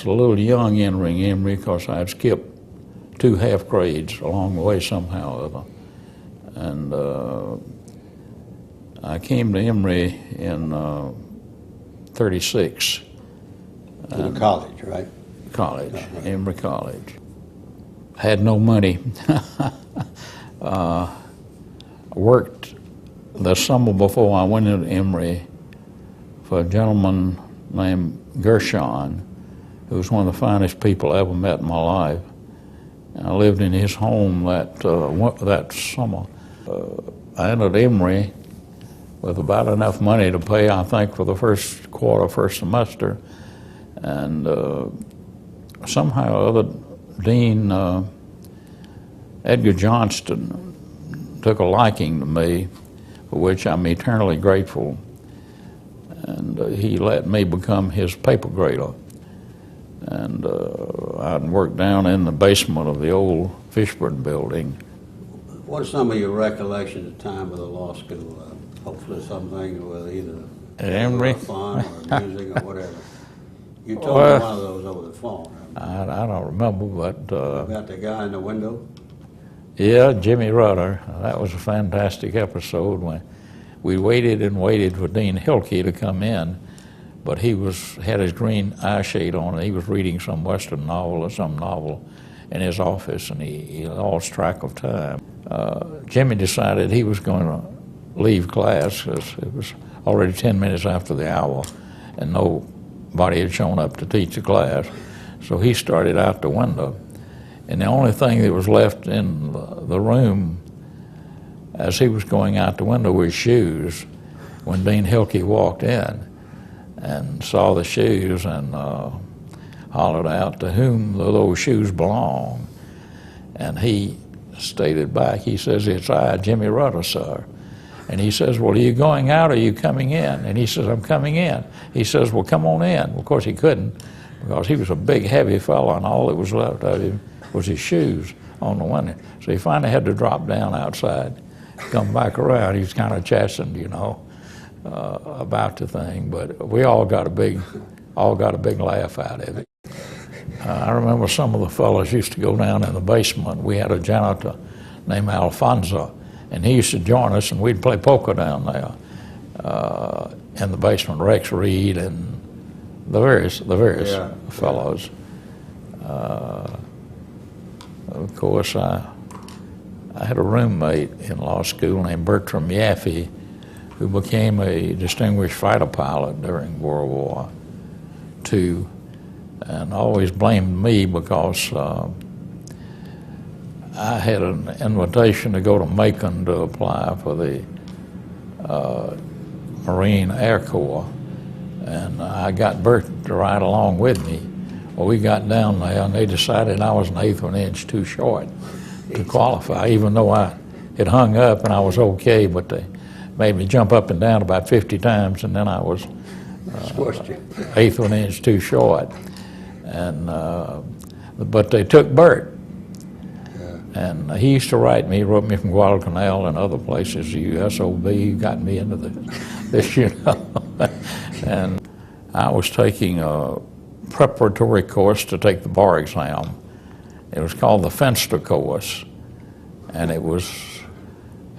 was a little young entering Emory because I had skipped 2 half grades along the way somehow or other. And I came to Emory in 36. To college, right? College, Emory College. Had no money. Worked the summer before I went into Emory for a gentleman named Gershon, who was one of the finest people I ever met in my life. And I lived in his home that summer. I entered Emory with about enough money to pay, I think, for the first quarter, first semester. And somehow or other, Dean Edgar Johnston took a liking to me, for which I'm eternally grateful. And he let me become his paper grader. And I'd worked down in the basement of the old Fishburne building. What are some of your recollections at the time of the law school? Hopefully something with either fun or music or whatever. You told me one of those over the phone. I don't remember, but... About the guy in the window? Yeah, Jimmy Rudder. That was a fantastic episode when we waited and waited for Dean Hilke to come in, but he had his green eye shade on and he was reading some Western novel or some novel in his office, and he lost track of time. Jimmy decided he was going to leave class because it was already 10 minutes after the hour and nobody had shown up to teach the class. So he started out the window, and the only thing that was left in the room as he was going out the window were his shoes when Dean Hilke walked in and saw the shoes and hollered out, "To whom do those shoes belong?" And he stated back, he says, "It's I, Jimmy Rudder, sir." And he says, "Well, are you going out or are you coming in?" And he says, "I'm coming in." He says, "Well, come on in." Of course, he couldn't because he was a big, heavy fellow, and all that was left of him was his shoes on the window. So he finally had to drop down outside, come back around. He was kind of chastened, you know, about the thing, but we all got a big laugh out of it. I remember some of the fellows used to go down in the basement. We had a janitor named Alfonso, and he used to join us, and we'd play poker down there in the basement. Rex Reed and the various fellows. Of course, I had a roommate in law school named Bertram Yaffe, who became a distinguished fighter pilot during World War II, and always blamed me because I had an invitation to go to Macon to apply for the Marine Air Corps, and I got Bert to ride along with me. Well, we got down there, and they decided I was an eighth of an inch too short to qualify, even though I had hung up and I was okay, but they made me jump up and down about 50 times, and then I was eighth of an inch too short. And but they took Bert, and he used to write me. He wrote me from Guadalcanal and other places. USOB got me into this, you know. And I was taking a preparatory course to take the bar exam. It was called the Fenster course, and it was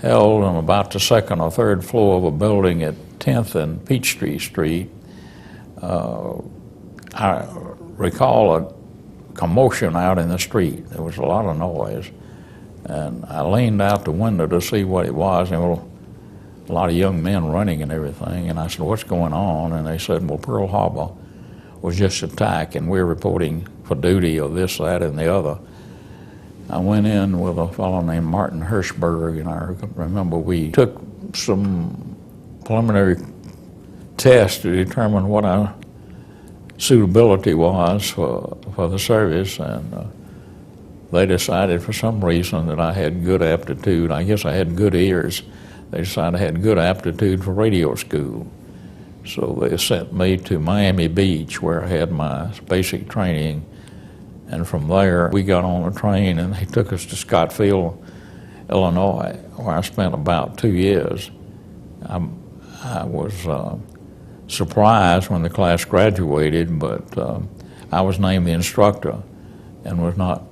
held on about the second or third floor of a building at 10th and Peachtree Street. I recall a commotion out in the street. There was a lot of noise, and I leaned out the window to see what it was, and there were a lot of young men running and everything, and I said, "What's going on?" And they said, "Well, Pearl Harbor was just attacked, and we're reporting for duty of this, that, and the other." I went in with a fellow named Martin Hirschberg, and I remember we took some preliminary tests to determine what our suitability was for the service, and they decided for some reason that I had good aptitude. I guess I had good ears. They decided I had good aptitude for radio school. So they sent me to Miami Beach, where I had my basic training. And from there, we got on a train, and they took us to Scottsville, Illinois, where I spent about 2 years. I was surprised when the class graduated, but I was named the instructor and was not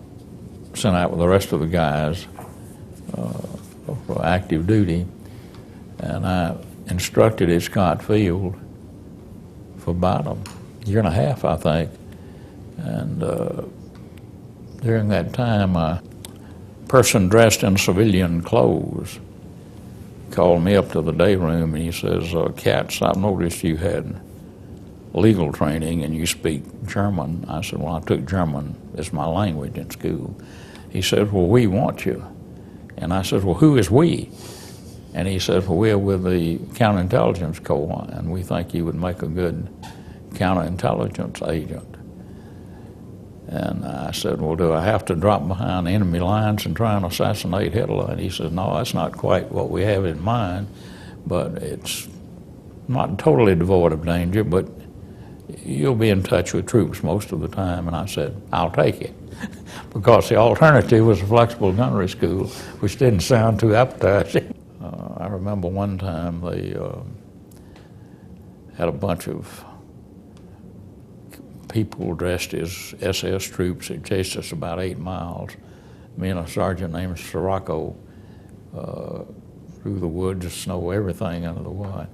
sent out with the rest of the guys for active duty. And I instructed at Scott Field for about a year and a half, I think. And during that time, a person dressed in civilian clothes called me up to the day room and he says, Katz, I've noticed you had legal training and you speak German. I said, well, I took German as my language in school. He said, well, we want you. And I said, well, who is we? And he said, well, we're with the counterintelligence corps and we think you would make a good counterintelligence agent. And I said, well, do I have to drop behind enemy lines and try and assassinate Hitler? And he said, no, that's not quite what we have in mind, but it's not totally devoid of danger, but you'll be in touch with troops most of the time. And I said, I'll take it, because the alternative was a flexible gunnery school, which didn't sound too appetizing. I remember one time they had a bunch of people dressed as SS troops that chased us about 8 miles. Me and a sergeant named Sirocco through the woods, snow, everything under the way.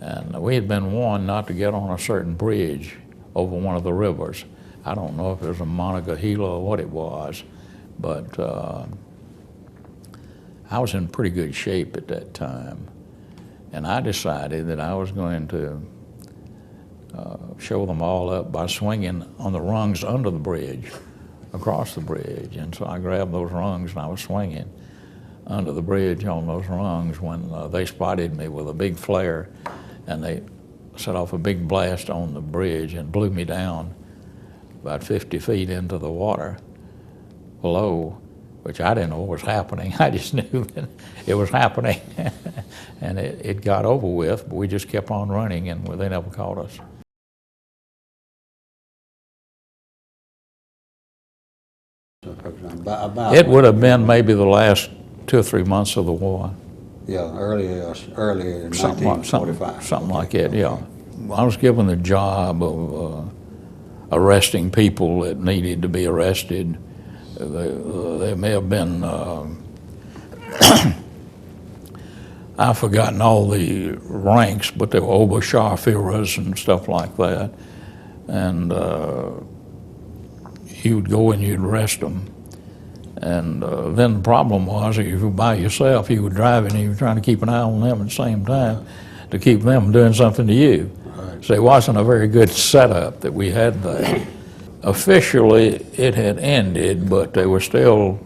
And we had been warned not to get on a certain bridge over one of the rivers. I don't know if it was a Monongahela or what it was, but I was in pretty good shape at that time. And I decided that I was going to show them all up by swinging on the rungs under the bridge, across the bridge. And so I grabbed those rungs and I was swinging under the bridge on those rungs when they spotted me with a big flare, and they set off a big blast on the bridge and blew me down about 50 feet into the water below, which I didn't know what was happening. I just knew that it was happening. And it got over with, but we just kept on running and they never caught us. It would have been maybe the last 2 or 3 months of the war. Yeah, early in 1945. Something like that, yeah. I was given the job of arresting people that needed to be arrested. There may have been, I've forgotten all the ranks, but they were Oberscharführers and stuff like that. And you would go and you'd arrest them. And then the problem was, if you were by yourself, you were driving and you were trying to keep an eye on them at the same time to keep them from doing something to you. Right. So it wasn't a very good setup that we had there. Officially, it had ended, but there were still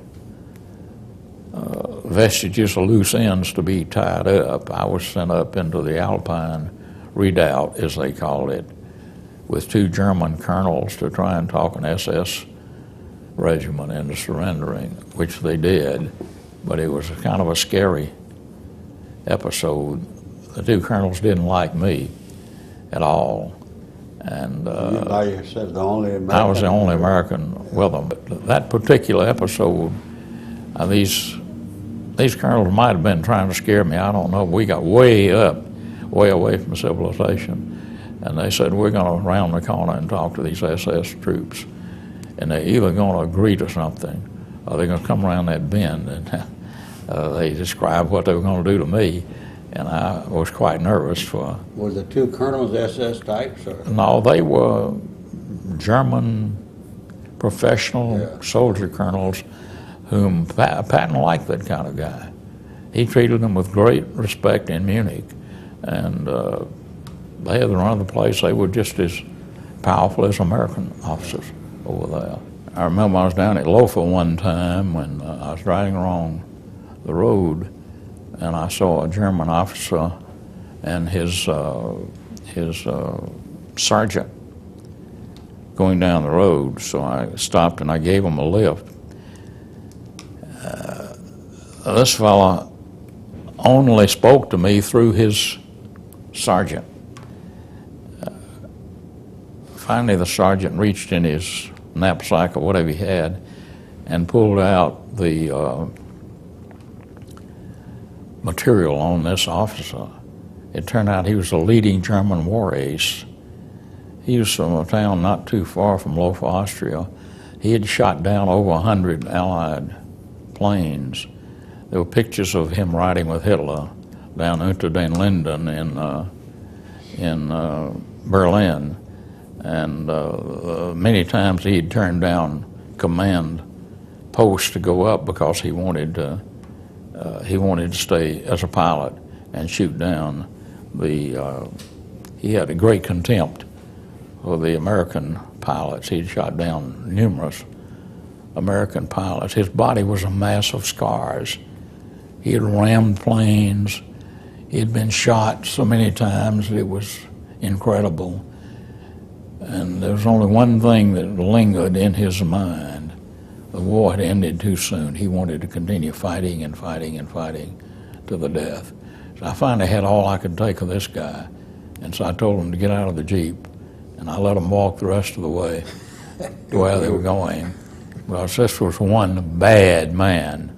vestiges of loose ends to be tied up. I was sent up into the Alpine redoubt, as they called it, with 2 German colonels to try and talk an SS regiment into surrendering, which they did, but it was kind of a scary episode. The 2 colonels didn't like me at all. And you said the only American? I was the only American with them. But that particular episode, these colonels might have been trying to scare me. I don't know. We got way away from civilization. And they said, we're going to round the corner and talk to these SS troops. And they're either going to agree to something or they're going to come around that bend. And they described what they were going to do to me. And I was quite nervous for... Were the 2 colonels SS types? Or? No, they were German professional soldier colonels whom Patton liked that kind of guy. He treated them with great respect in Munich. And they had run the place. They were just as powerful as American officers over there. I remember I was down at Lofa one time when I was riding along the road, and I saw a German officer and his sergeant going down the road. So I stopped and I gave him a lift. This fella only spoke to me through his sergeant. Finally, the sergeant reached in his knapsack or whatever he had and pulled out the material on this officer. It turned out he was a leading German war ace, He was from a town not too far from Lofa, Austria. He had shot down over 100 Allied planes. There were pictures of him riding with Hitler down Unter den Linden in Berlin, and many times he'd turned down command posts to go up because he wanted to stay as a pilot and shoot down the. He had a great contempt for the American pilots. He'd shot down numerous American pilots. His body was a mass of scars. He had rammed planes. He had been shot so many times, it was incredible. And there was only one thing that lingered in his mind. The war had ended too soon. He wanted to continue fighting and fighting and fighting to the death. So I finally had all I could take of this guy. And so I told him to get out of the Jeep, and I let him walk the rest of the way to where they were going. Because this was one bad man,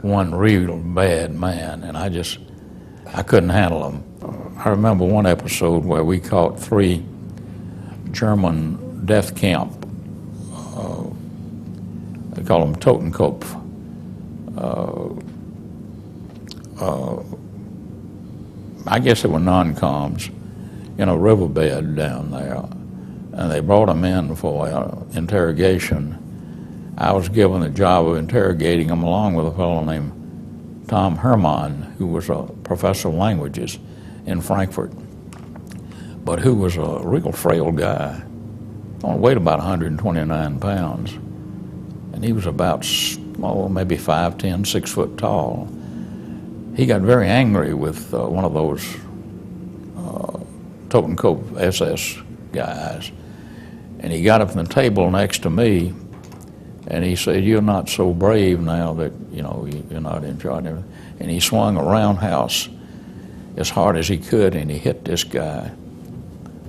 one real bad man, and I couldn't handle him. I remember one episode where we caught 3 German death camp, they call them Totenkopf, I guess they were non-coms, in a riverbed down there, and they brought them in for interrogation. I was given the job of interrogating them along with a fellow named Tom Herman, who was a professor of languages in Frankfurt, but who was a real frail guy. Only weighed about 129 pounds, and he was about, maybe 5'10", 6 foot tall. He got very angry with one of those Totenkopf SS guys, and he got up from the table next to me, and he said, "You're not so brave now that you're not in charge." And he swung a roundhouse as hard as he could, and he hit this guy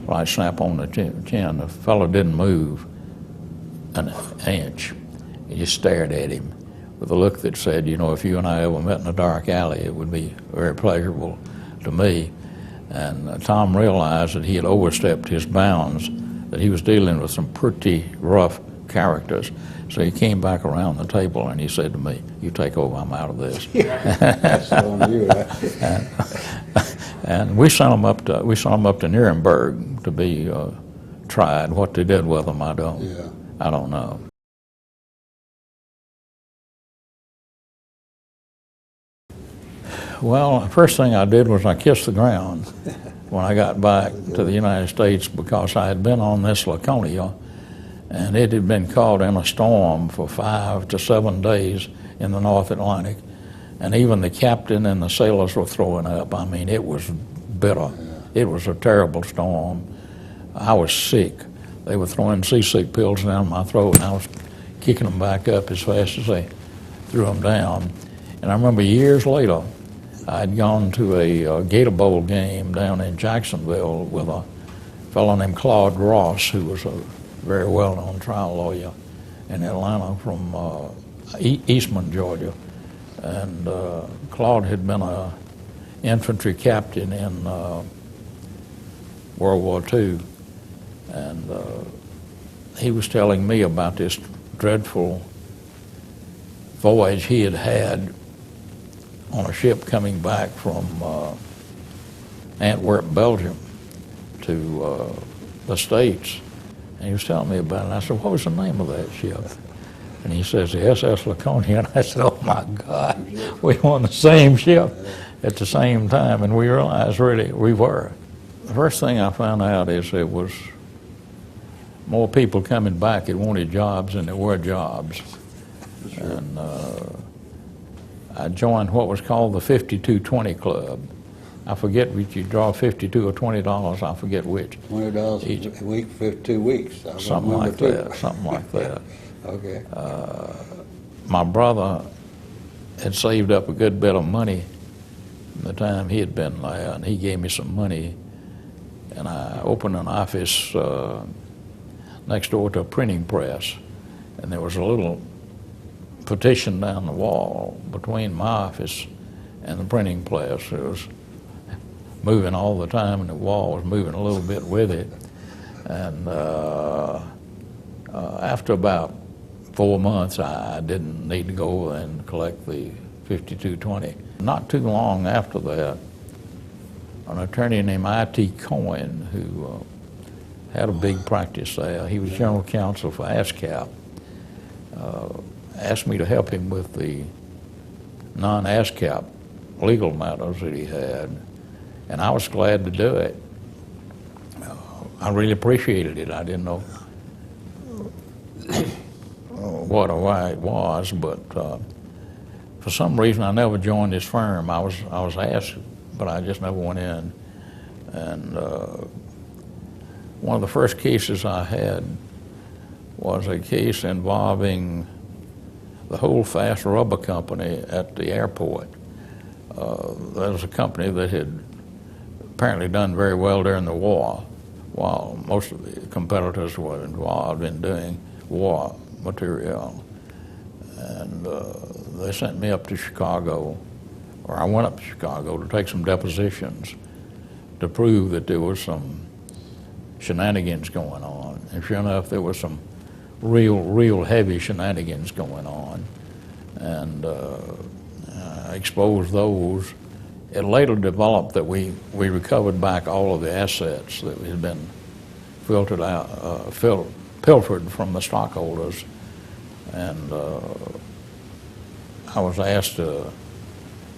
right snap on the chin. The fellow didn't move an inch. He just stared at him with a look that said, "If you and I ever met in a dark alley, it would be very pleasurable to me." And Tom realized that he had overstepped his bounds, that he was dealing with some pretty rough characters. So he came back around the table and he said to me, "You take over, I'm out of this." That's on you, right? And we sent him up to Nuremberg to be tried. What they did with him, I don't know. Well, the first thing I did was I kissed the ground when I got back to the United States, because I had been on this Laconia, and it had been caught in a storm for 5 to 7 days in the North Atlantic, and even the captain and the sailors were throwing up. I mean, it was bitter. It was a terrible storm. I was sick. They were throwing seasick pills down my throat, and I was kicking them back up as fast as they threw them down. And I remember years later, I'd gone to a Gator Bowl game down in Jacksonville with a fellow named Claude Ross, who was a very well-known trial lawyer in Atlanta from Eastman, Georgia. And Claude had been an infantry captain in World War II. And he was telling me about this dreadful voyage he had had on a ship coming back from Antwerp, Belgium, to the States. And he was telling me about it, and I said, "What was the name of that ship?" And he says, "The SS Laconia." And I said, "Oh my God, we were on the same ship at the same time," and we realized really we were. The first thing I found out is there was more people coming back that wanted jobs than there were jobs. And I joined what was called the 52-20 Club. I forget which, you draw $52 or $20, I forget which. $20 a week for 2 weeks. Something like that. Okay. My brother had saved up a good bit of money from the time he had been there, and he gave me some money, and I opened an office next door to a printing press, and there was a little partition down the wall between my office and the printing press. It was moving all the time, and the wall was moving a little bit with it. And after about 4 months, I didn't need to go and collect the 5220. Not too long after that, an attorney named I.T. Cohen, who had a big practice there, he was general counsel for ASCAP, asked me to help him with the non-ASCAP legal matters that he had, and I was glad to do it. I really appreciated it. I didn't know what or why it was, but for some reason I never joined his firm. I was asked, but I just never went in. And one of the first cases I had was a case involving the Holdfast Rubber Company at the airport. That was a company that had apparently done very well during the war, while most of the competitors were involved in doing war material. And they sent me up to Chicago, or I went up to Chicago to take some depositions to prove that there was some shenanigans going on. And sure enough, there was some real heavy shenanigans going on. And I exposed those. It later developed that we recovered back all of the assets that had been filtered out, pilfered from the stockholders. And I was asked to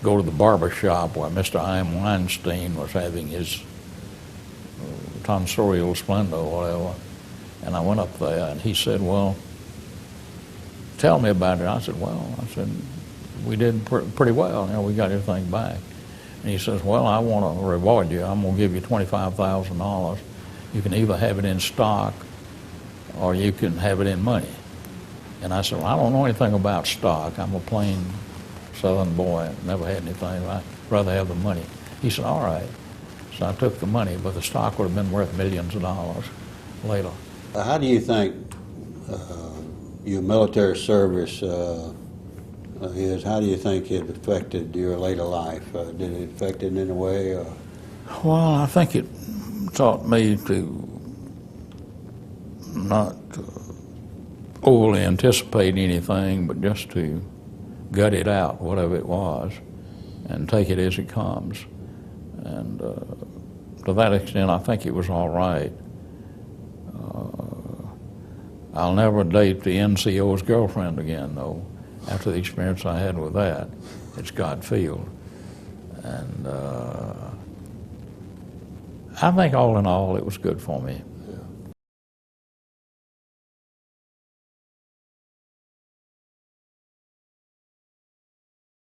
go to the barber shop where Mr. I.M. Weinstein was having his tonsorial splendor or whatever. And I went up there and he said, well, tell me about it. I said, we did pretty well. You know, we got everything back. And he says, well, I want to reward you. I'm going to give you $25,000. You can either have it in stock or you can have it in money. And I said, well, I don't know anything about stock. I'm a plain Southern boy, never had anything. I'd rather have the money. He said, all right. So I took the money, but the stock would have been worth millions of dollars later. How do you think your military service is? How do you think it affected your later life? Did it affect it in any way? Or? Well, I think it taught me to not overly anticipate anything, but just to gut it out, whatever it was, and take it as it comes. And to that extent, I think it was all right. I'll never date the NCO's girlfriend again, though, after the experience I had with that at Scott Field. And I think all in all, it was good for me.